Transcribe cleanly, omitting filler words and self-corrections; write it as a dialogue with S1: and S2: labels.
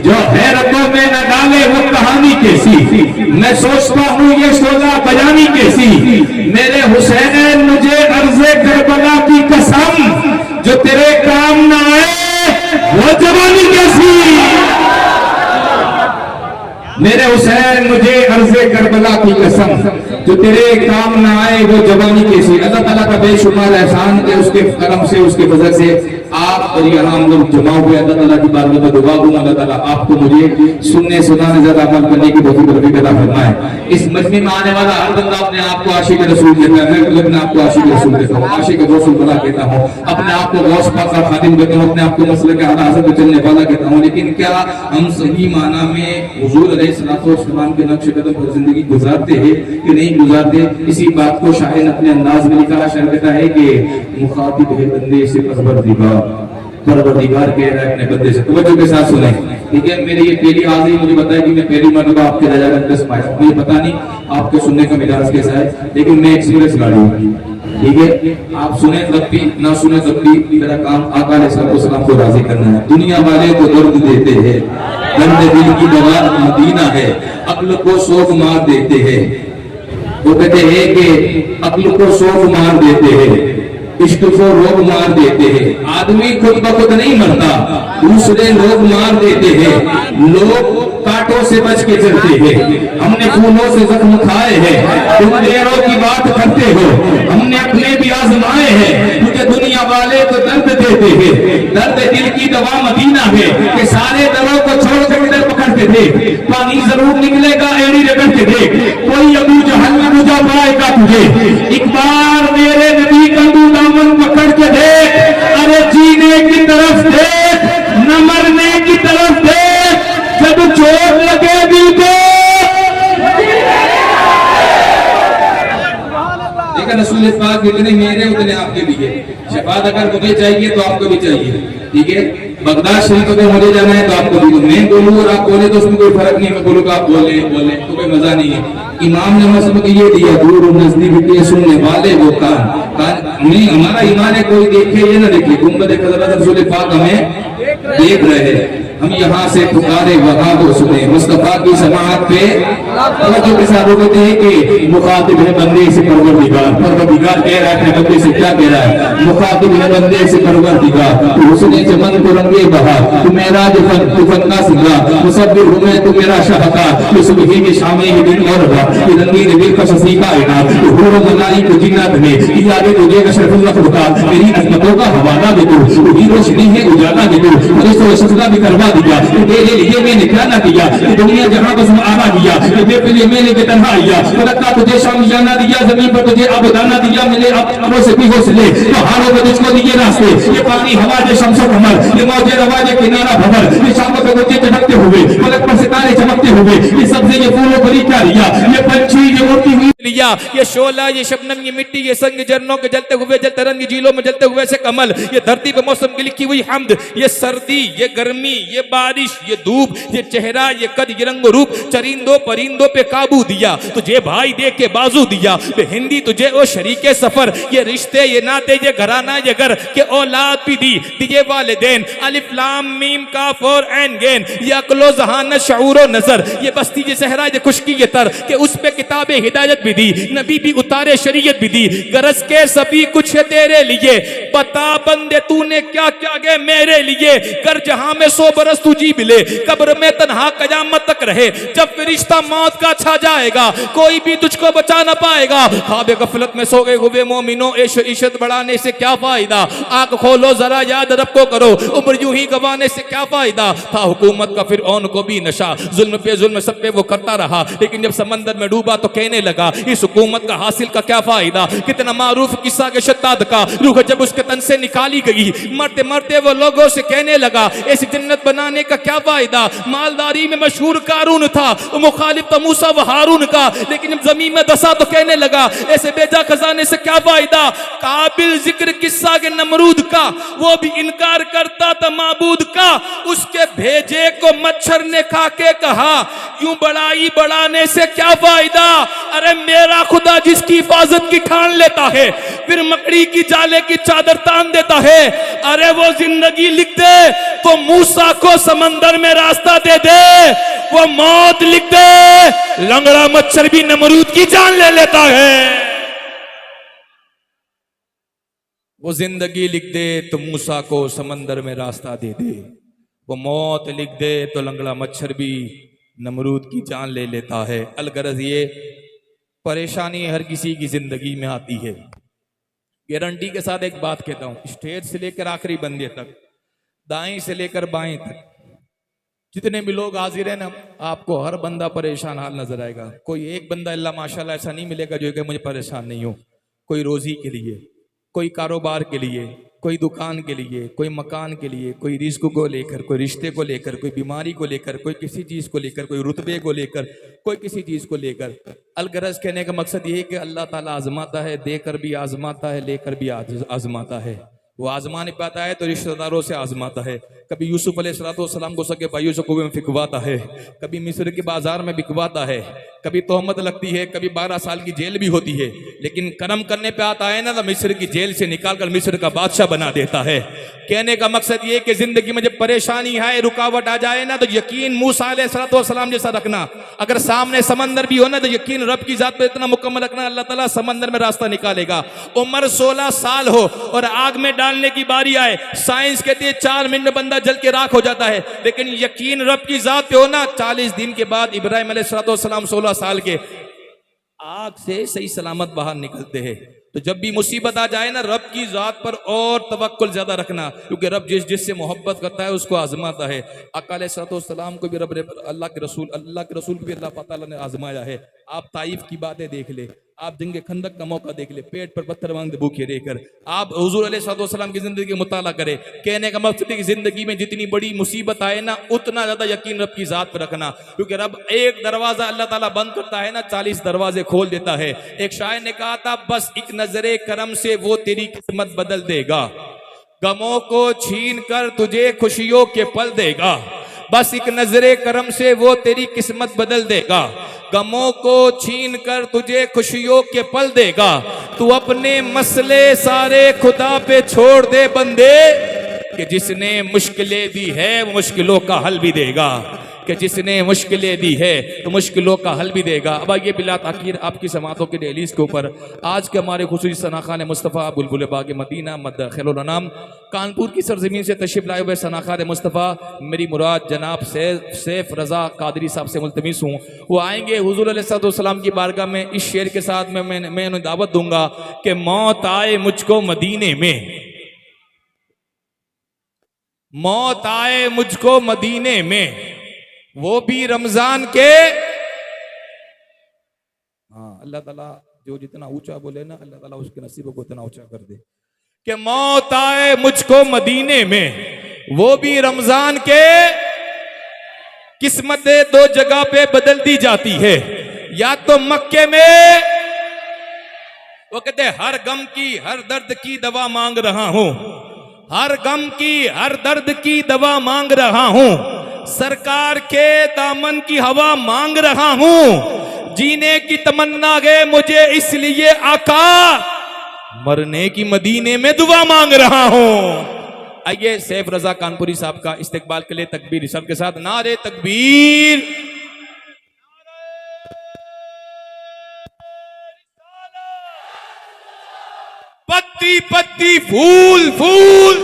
S1: जो हैरतों में न डाले वो कहानी कैसी। मैं सोचता हूँ ये शोला बजानी कैसी। मेरे हुसैन मुझे अर्ज़े करबला की कसम, जो तेरे काम न आए वो जवानी कैसी। मेरे हुसैन मुझे अर्ज़े करबला की कसम, जो तेरे काम न आए वो जवानी कैसी। अल्लाह ताला का बेशुमार एहसान के उसके करम से उसके फजल से आप और यहाँ हम लोग जमा हुए। अल्लाह ताला की बारगाह में दुआ दूं अल्लाह ताला आपको मुझे सुनने सुनाने ज्यादा अमल करने की बहुत तौफीक अता फरमाए। इस मजमे में आने वाला हर बंदा अपने आप को आशिक रसूल कहता है। मैं अपने आप को आशिक रसूल कहता हूँ, आशिक रसूल बना कहता हूँ, अपने आप को गौस पाक का खादिम कहता हूँ, अपने आप को मसले के हज़रत पे चलने वाला कहता हूँ। लेकिन क्या हम सही माना में हुजूर अलैहिस्सलाम के नक्श कदम पर जिंदगी गुजारते हैं कि नहीं गुजारते? इसी बात को शायर अपने अंदाज में लिखा। शायर कहता है कि मुखातिब है बंदे से परवरदिगार, परवरदिगार कह रहा है अपने बंदे से। तवज्जो के साथ सुने, ठीक है। मेरी ये पहली हाजिरी, मुझे पता है कि मैं पहली मरतबा आपके रजागंदस पाया, मुझे पता नहीं आपके सुनने का मिजाज कैसा है, लेकिन मैं एक सीरियस गाड़ी हूँ, ठीक है। आप सुने तब भी ना सुने तब भी मेरा काम आका अलैहिस्सलाम को राजी करना है। दुनिया वाले को दर्द देते हैं, दर्द दिल की दवा मदीना है, अक्ल को शौक मार देते हैं। वो कहते हैं कि अक्ल को शौक मार देते हैं, इश्क को रोग मार देते हैं। आदमी खुद ब खुद नहीं मरता, दूसरे लोग मार देते हैं। लोग कांटों से बच के चलते हैं, हमने फूलों से जख्म खाए हैं। तुम देरों की बात करते हो, हमने अपने भी आजमाए हैं। तुझे दुनिया वाले तो दर्द देते हैं, दर्द दिल की दवा मदीना है। कि सारे दरों को छोड़ कर इधर पकड़ते थे, पानी जरूर निकलेगा एड़ी रगड़ के देख। कोई अबू जहल में बुझा पाएगा तुझे, एक बार मेरे नबी का तू दामन पकड़ के देख। अरे जीने की तरफ देख, न मरने की तरफ देख, जब चोट लगे दिल को। देखा रसूल पाक जितने मेरे उतने आपके भी है। शफाअत अगर मुझे चाहिए तो आपको भी चाहिए, ठीक है। बगदाद शरीफ अगर मुझे जाना है तो आपको भी, मैं बोलूँ और आप बोले तो उसमें कोई फर्क नहीं। मैं बोलूँ आप बोले तो कोई मजा नहीं है। इमाम ने मसबक ये दिया, दूर नजदीक सुनने वाले वो कान में। हमारा ईमान है कोई देखे ये ना देखे, गुंबद खज़रत रसूल पाक हमें देख रहे हैं। हम यहाँ से पुकारे वहाँ को सुने, मुस्तफा की समाअत पे तवज्जो के साथ कहते हैं कि मुखातिब है बंदे से परवरदिगार। परवरदिगार कह रहा है बंदे से, क्या कह रहा है? मुखातिब है बंदे से परवरदिगार। तो हुस्ने चमन को रंगे बहार, तू मेरा जफन तू फन्ना सिंगा, मुसब्बिर हूँ मैं तू मेरा शाहकार। तू सुबह के शाम ये दिन और रात, ये रंगीन दिल का शसी का इनाम। तू हूर मनाई को जिन्नत में, ये आगे तुझे अशरफुल मखलूकात। मेरी अज़मतों का हवाला भी तू ही रोशनी है उजाला भी तू। मुझे तो सजदा भी करवा दिया, तेरे लिए मैंने क्या ना दिया। दुनिया जहां बस आना दिया, तेरे लिए मैंने के तन्हा दिया। रखा तुझे शामियाना दिया, जमीन पर तुझे आबदाना दिया। मिले अपनों से भी हौसले, तो हारों में तुझको दिए रास्ते। ये पानी हवा जे शमसो कमर, ये मौजे रवाजे किनारा भवर। ये शाम को तुझे चमकते हुए, पलक पर सितारे चमकते हुए। ये सबसे ये फूलों भरी क्या लिया, ये पंछी ये उड़ती हुई लिया, ये शोला ये शबनम ये मिट्टी ये संग झरनों के जलते हुए जल तरंगी झीलों में जलते हुए से कमल। ये धरती पे मौसम की लिखी हुई हमद, ये सर्दी ये गर्मी ये बारिश ये धूप ये चेहरा ये कद ये रंग रूप। चरिंदों परिंदों पे काबू दिया, तुझे भाई दे के बाजू दिया। हिंदी तुझे ओ शरीके सफर, ये रिश्ते ये नाते ये घराना ये घर के औलाद भी दी। दिए वालिदैन अलिफ लाम मीम काफ और ऐन गैन, ये अक्लो ज़हानत शऊर व नजर। ये बस्ती ये सहरा ये खुशकी ये तर, के उस पे किताबे हिदायत भी दी, नबी भी उतारे शरीयत भी दी। गरज के सभी कुछ है तेरे लिए, बता बंदे तूने क्या क्या गए मेरे लिए। कर जहां में 100 बरस तू जी मिले, कब्र में तन्हा कयामत तक रहे। जब फरिश्ता मौत का छा जाएगा, कोई भी तुझको बचा न पाएगा। ख्वाब गफलत में सो गए हुए मोमिनो, इश्क बढ़ाने से क्या फायदा। आंख खोलो जरा याद रब को करो, उम्र यूं ही गवाने से क्या फायदा। था हुकूमत का फिरऔन को भी नशा, जुल्म पे जुल्म सब पे वो करता रहा। लेकिन जब समंदर में डूबा तो कहने लगा, इस हुकूमत का हासिल का क्या फायदा। कितना मारूफ किस्सा के शद्दाद का, रूह जब उसके तन से निकाली गई, मरते मरते वो लोगों से कहने लगा, ऐसी जन्नत बनाने का क्या फायदा। मालदारी में मशहूर कारून था, मुखालिफ तो मूसा व हारून का। लेकिन जब जमीन में दसा तो कहने लगा, ऐसे बेजा खजाने से क्या फायदा। काबिल जिक्र किस्सा के नमरूद का, वो भी इनकार करता था माबूद का। उसके भेजे को मच्छर ने खा के कहा, यूं बड़ाई बढ़ाने से क्या फायदा। अरे मेरा खुदा जिसकी हिफाजत की ठान लेता है,
S2: फिर मकड़ी की जाले की चादर तान देता है। अरे वो जिंदगी लिख दे तो मूसा को समंदर में रास्ता दे दे, वो मौत लिख दे लंगड़ा मच्छर भी नमरूद की जान ले लेता है। वो जिंदगी लिख दे तो मूसा को समंदर में रास्ता दे दे, वो मौत लिख दे तो लंगड़ा मच्छर भी नमरूद की जान ले लेता है। अलगरज ये परेशानी हर किसी की जिंदगी में आती है। गारंटी के साथ एक बात कहता हूं, स्टेज से लेकर आखिरी बंदे तक, दाएं से लेकर बाएं तक जितने भी लोग हाजिर हैं ना, आपको हर बंदा परेशान हाल नजर आएगा। कोई एक बंदा अल्लाह माशाल्लाह ऐसा नहीं मिलेगा जो कि मुझे परेशान नहीं हो। कोई रोजी के लिए, कोई कारोबार के लिए, कोई दुकान के लिए, कोई मकान के लिए, कोई रिस्क को लेकर, कोई रिश्ते को लेकर, कोई बीमारी को लेकर, कोई किसी चीज़ को लेकर, कोई रुतबे को लेकर, कोई किसी चीज़ को लेकर। अलगरज कहने का मकसद ये है कि अल्लाह ताला आजमाता है, देकर भी आजमाता है, लेकर भी आजमाता है। वो आजमा नहीं पाता है तो रिश्तेदारों से आजमाता है। कभी यूसुफ अलैहिस्सलाम को सके भाइयों से कुएं में फिकवाता है, कभी मिस्र के बाजार में बिकवाता है, कभी तोहमत लगती है, कभी 12 साल की जेल भी होती है। लेकिन करम करने पे आता है ना तो मिस्र की जेल से निकालकर मिस्र का बादशाह बना देता है। कहने का मकसद ये कि जिंदगी में जब परेशानी आए, रुकावट आ जाए ना, तो यकीन मूसा अलैहिस्सलाम जैसा रखना। अगर सामने समंदर भी हो ना तो यकीन रब की जात पे इतना मुकम्मल रखना, अल्लाह ताला समंदर में रास्ता निकालेगा। उम्र 16 साल हो और आग में डालने की बारी आए, साइंस कहती है 4 मिनट में बंदा जल के राख हो जाता है, लेकिन यकीन रब की जात पे हो ना, 40 दिन के बाद इब्राहिम अलैहिस्सलाम 16 साल के आग से सही सलामत बाहर निकलते हैं। तो जब भी मुसीबत आ जाए ना, रब की जात पर और तवक्कुल ज्यादा रखना, क्योंकि रब जिससे मोहब्बत करता है उसको आजमाता है। आका अलैहिस्सलाम को भी रब ने, अल्लाह के रसूल को भी अल्लाह ताला ने आजमाया है। आप ताइफ की बातें देख ले, आप जंगे खंदक का मौका देख ले, पेट पर पत्थर मांगते भूखे रहकर, आप हुजूर अलैहिस्सलाम की जिंदगी का मुताला करें। कहने का मकसद है कि जिंदगी में जितनी बड़ी मुसीबत आए ना, उतना ज्यादा यकीन रब की जात पर रखना, क्योंकि रब एक दरवाजा अल्लाह ताला बंद करता है ना, 40 दरवाजे खोल देता है। एक शायर ने कहा था, बस एक नजरे करम से वो तेरी किस्मत बदल देगा, गमों को छीन कर तुझे खुशियों के पल देगा। बस एक नजरे करम से वो तेरी किस्मत बदल देगा, गमों को छीन कर तुझे खुशियों के पल देगा। तू अपने मसले सारे खुदा पे छोड़ दे बंदे, कि जिसने मुश्किलें दी है वो मुश्किलों का हल भी देगा, कि जिसने मुश्किलें दी है तो मुश्किलों का हल भी देगा। अब आइए बिला ताकीर आपकी समातों के डेलीज के ऊपर आज के हमारे खुसूसी सनाखान मुस्तफ़ा बुलबुल बाग मदीना मदखिलुल-अनाम कानपुर की सरजमीन से तशरीफ लाए हुए सनाखान मुस्तफ़ा मेरी मुराद जनाब सैफ रज़ा कादरी साहब से मुल्तमिस हूँ, वो आएंगे हुजूर अलैहिस्सलाम की बारगाह में। इस शेर के साथ मैं उन्हें दावत दूंगा कि मौत आए मुझको मदीने में, मौत आए मुझको मदीने में, वो भी रमजान के। हाँ, अल्लाह ताला जो जितना ऊंचा बोले ना, अल्लाह ताला उसके नसीब को उतना ऊंचा कर दे। कि मौत आए मुझको मदीने में, वो भी रमजान के। किस्मतें 2 जगह पे बदल दी जाती है, या तो मक्के में, वो कहते हर गम की हर दर्द की दवा मांग रहा हूं, हर गम की हर दर्द की दवा मांग रहा हूं, सरकार के दामन की हवा मांग रहा हूं, जीने की तमन्ना है मुझे इसलिए आका, मरने की मदीने में दुआ मांग रहा हूं। आइए सैफ रजा कानपुरी साहब का इस्तकबाल के लिए तकबीर सब के साथ नारे तकबीर। पत्ती पत्ती फूल फूल